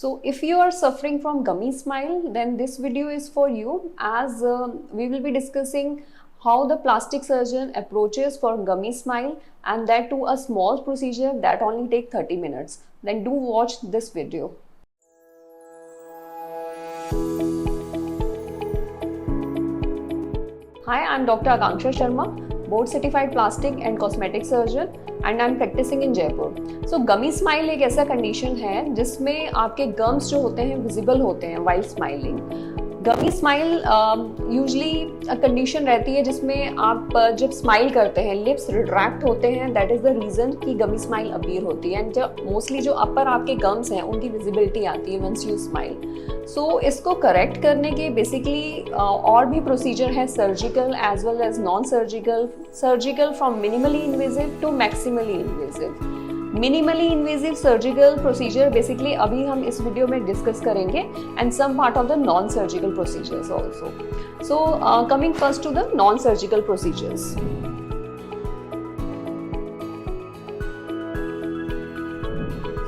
So if you are suffering from gummy smile, then this video is for you, as we will be discussing how the plastic surgeon approaches for gummy smile, and that to a small procedure that only take 30 minutes. Then do watch this video. Hi, I'm Dr. Akanksha Sharma, board certified plastic and cosmetic surgeon, and I'm practicing in Jaipur. So gummy smile एक ऐसा condition है जिसमें आपके gums जो होते हैं visible होते हैं while smiling. गमी स्माइल यूजली कंडीशन रहती है जिसमें आप जब स्माइल करते हैं लिप्स रिट्रैक्ट होते हैं, दैट इज द रीजन कि गमी स्माइल अपीयर होती है. एंड जब मोस्टली जो अपर आपके गम्स हैं उनकी विजिबिलिटी आती है वंस यू स्माइल. सो इसको करेक्ट करने के बेसिकली और भी प्रोसीजर है, surgical as well as non surgical. Surgical from minimally invasive to maximally invasive. Minimally invasive surgical procedure basically अभी हम इस वीडियो में डिस्कस करेंगे, and some part of the non surgical procedures also. So coming first to the non surgical procedures.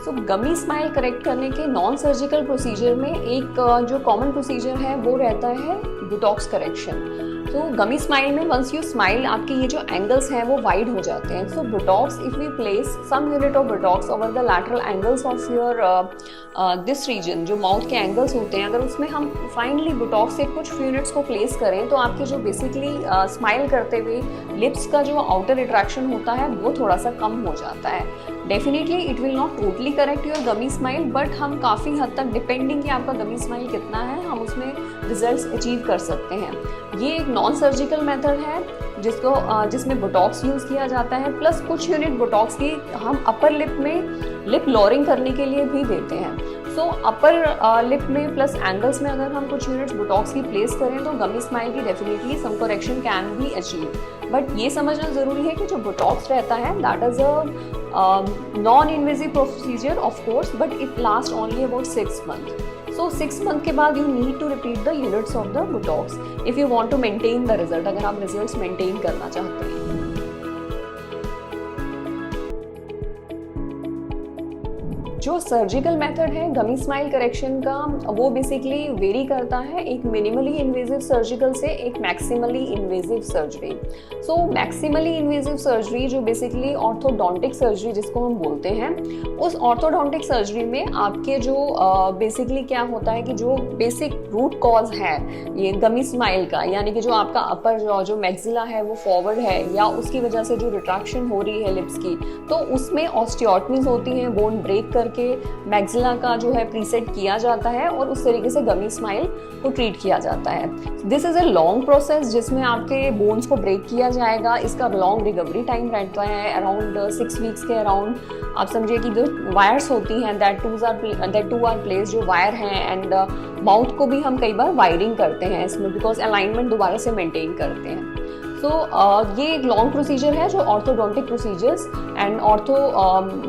So gummy smile correct करने के non surgical procedure में एक जो कॉमन प्रोसीजर है वो रहता है बोटॉक्स करेक्शन. तो गमी स्माइल में वंस यू स्माइल आपके ये जो एंगल्स हैं वो वाइड हो जाते हैं. So botox if we place some unit of botox over the lateral angles of your this region, जो माउथ के एंगल्स होते हैं, अगर उसमें हम फाइनली बोटॉक्स से कुछ यूनिट्स को प्लेस करें तो आपके जो बेसिकली स्माइल करते हुए लिप्स का जो आउटर अट्रैक्शन होता है वो थोड़ा सा कम हो जाता है. Definitely it will not totally correct your gummy smile, but हम काफ़ी हद तक डिपेंडिंग कि आपका गमी स्माइल कितना है हम उसमें रिजल्ट्स अचीव कर सकते हैं. ये एक नॉन सर्जिकल मेथड है जिसमें बोटॉक्स यूज़ किया जाता है, प्लस कुछ यूनिट बोटॉक्स की हम अपर लिप में लिप लॉरिंग करने के लिए भी देते हैं. सो अपर लिप में प्लस एंगल्स में अगर हम कुछ यूनिट्स बोटॉक्स की प्लेस करें तो गमी स्माइल की definitely some correction can be achieve. But ये समझना ज़रूरी है कि जो बोटॉक्स रहता है that is a non invasive procedure of course, but it last only about 6 months. So 6 month के बाद you need to repeat the units of the Botox if you want to maintain the result, अगर आप results maintain करना चाहते हैं. जो surgical method है गमी smile correction का वो बेसिकली वेरी करता है एक मिनिमली इन्वेजिव सर्जिकल से एक मैक्सिमली इन्वेजिव सर्जरी. सो मैक्सिमली इन्वेजिव सर्जरी जो बेसिकली ऑर्थोडोंटिक सर्जरी जिसको हम बोलते हैं, उस ऑर्थोडोंटिक सर्जरी में आपके जो बेसिकली क्या होता है कि जो बेसिक रूट कॉज है ये गमी स्माइल का, यानी कि जो आपका अपर जो मैक्सिला है वो फॉरवर्ड है या उसकी वजह से जो रिट्रैक्शन हो रही है लिप्स की, तो उसमें ऑस्टियोटमीज होती हैं, बोन ब्रेक करके मैक्सिला का जो है प्रीसेट किया जाता है और उस तरीके से गमी स्माइल को ट्रीट किया जाता है. This is a long process जिसमें आपके बोन्स को ब्रेक किया जाएगा. इसका लॉन्ग रिकवरी टाइम रहता है अराउंड 6 weeks के अराउंड. आप समझिए कि जो वायर्स होती हैं दैट टू आर प्लेस, जो वायर हैं, एंड माउथ को भी हम कई बार वायरिंग करते हैं इसमें बिकॉज अलाइनमेंट दोबारा से मेंटेन करते हैं. सो ये एक लॉन्ग प्रोसीजर है जो orthodontic procedures and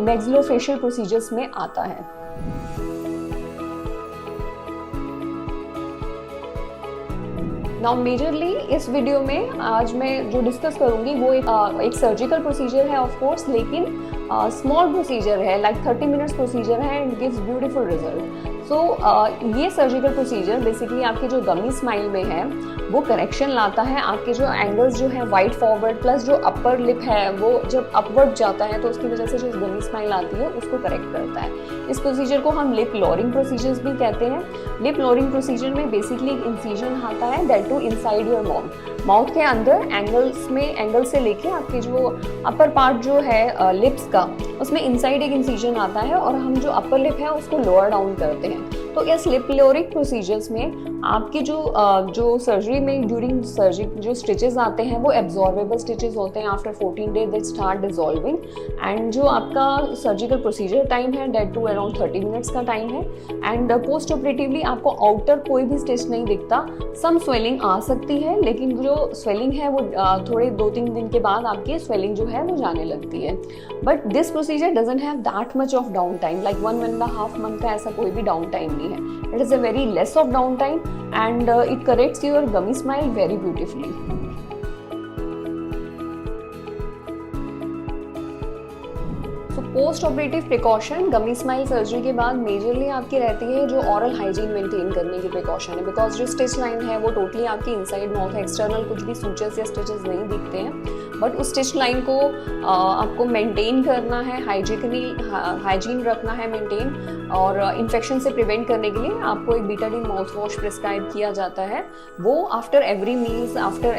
maxillofacial procedures में आता है. नाउ मेजरली इस वीडियो में आज मैं जो डिस्कस करूंगी वो एक सर्जिकल प्रोसीजर है ऑफ कोर्स, लेकिन स्मॉल प्रोसीजर है, लाइक 30 minutes प्रोसीजर है एंड गिव्स ब्यूटीफुल रिजल्ट. सो ये सर्जिकल प्रोसीजर बेसिकली आपके जो गमी स्माइल में है वो करेक्शन लाता है. आपके जो एंगल्स जो है वाइड फॉरवर्ड प्लस जो अपर लिप है वो जब अपवर्ड जाता है तो उसकी वजह से जो गमी स्माइल आती है उसको करेक्ट करता है. इस प्रोसीजर को हम लिप लॉरिंग प्रोसीजर्स भी कहते हैं. लिप लॉरिंग प्रोसीजर में बेसिकली एक इंसिजन आता है that to inside your mouth के अंदर एंगल से लेके आपके जो अपर पार्ट जो है लिप्स का उसमें इनसाइड एक इंसिजन आता है और हम जो अपर लिप है उसको लोअर डाउन करते हैं. तो इस लिप लॉरिंग प्रोसीजर्स में आपके जो सर्जरी में ड्यूरिंग सर्जरी जो स्टिचेस आते हैं वो एब्जॉर्बेबल स्टिचेस होते हैं. After 14 days they start dissolving, and जो आपका सर्जिकल प्रोसीजर टाइम है दैट टू अराउंड 30 minutes का टाइम है. एंड पोस्ट ऑपरेटिवली आपको आउटर कोई भी स्टिच नहीं दिखता. सम स्वेलिंग आ सकती है, लेकिन जो स्वेलिंग है वो थोड़े 2-3 दिन के बाद आपकी स्वेलिंग जो है वो जाने लगती है. But this procedure doesn't have that much of down time, like 1.5 month का ऐसा कोई भी डाउन टाइम नहीं है. It is a very less of down time and it corrects your gummy smile very beautifully. So post operative precaution gummy smile surgery के बाद majorly आपकी रहती है जो ऑरल हाइजीन मेंटेन करने की प्रिकॉशन है, बिकॉज जो स्टिच लाइन है वो टोटली आपकी इनसाइड माउथ है, एक्सटर्नल कुछ भी सूचर्स या स्टिचेस नहीं दिखते हैं, बट उस स्टिच लाइन को आपको मेंटेन करना है, हाइजीन रखना है मेंटेन, और इन्फेक्शन से प्रिवेंट करने के लिए आपको एक बीटाडीन माउथ वॉश प्रिस्क्राइब किया जाता है। वो after every meals, after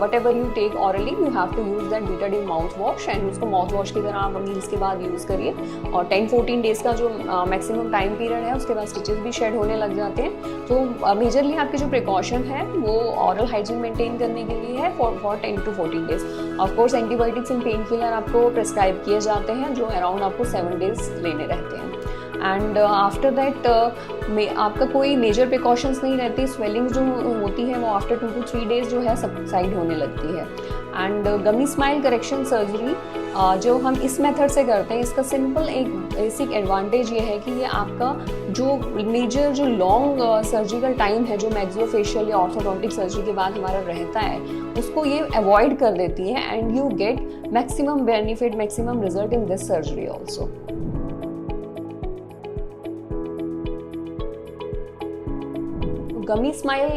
whatever you take orally, you have to use that Betadine mouthwash, and उसको माउथ वॉश की तरह आप मील्स के बाद यूज़ करिए। और 10-14 डेज का जो मैक्सिमम टाइम पीरियड है उसके बाद स्टिचेस भी शेड होने लग जाते हैं। तो मेजरली आपकी जो प्रिकॉशन है वो ऑरल हाइजीन मेंटेन करने के लिए है for 10 to 14 days. Of course antibiotics and pain killer आपको प्रिस्क्राइब किए जाते हैं जो अराउंड आपको 7 डेज लेने रहते हैं। एंड आफ्टर दैट आपका कोई मेजर प्रिकॉशंस नहीं रहती, स्वेलिंग जो होती है वो आफ्टर 2 to 3 डेज जो है सबसाइड होने लगती है। And gummy smile correction surgery जो हम इस मेथड से करते हैं, इसका सिंपल एक बेसिक एडवांटेज ये है कि ये आपका जो मेजर जो लॉन्ग सर्जिकल टाइम है जो मैक्सिलोफेशियल या ऑर्थोडोंटिक सर्जरी के बाद हमारा रहता है उसको ये अवॉइड कर देती है, and you get maximum benefit, maximum result in this surgery also. Gummy smile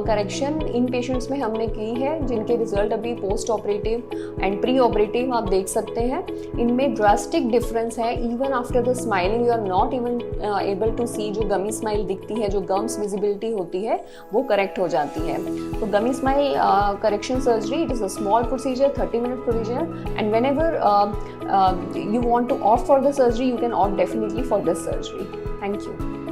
correction in patients में हमने की है जिनके रिजल्ट अभी post operative and pre operative आप देख सकते हैं। इनमें ड्रास्टिक डिफरेंस है, even after the smiling you are not even able to see, जो गमी स्माइल दिखती है, जो गम्स विजिबिलिटी होती है वो करेक्ट हो जाती है। तो gummy smile correction surgery it is a small procedure, 30-minute procedure, and whenever you want to opt for the surgery, you can opt definitely for this surgery. Thank you.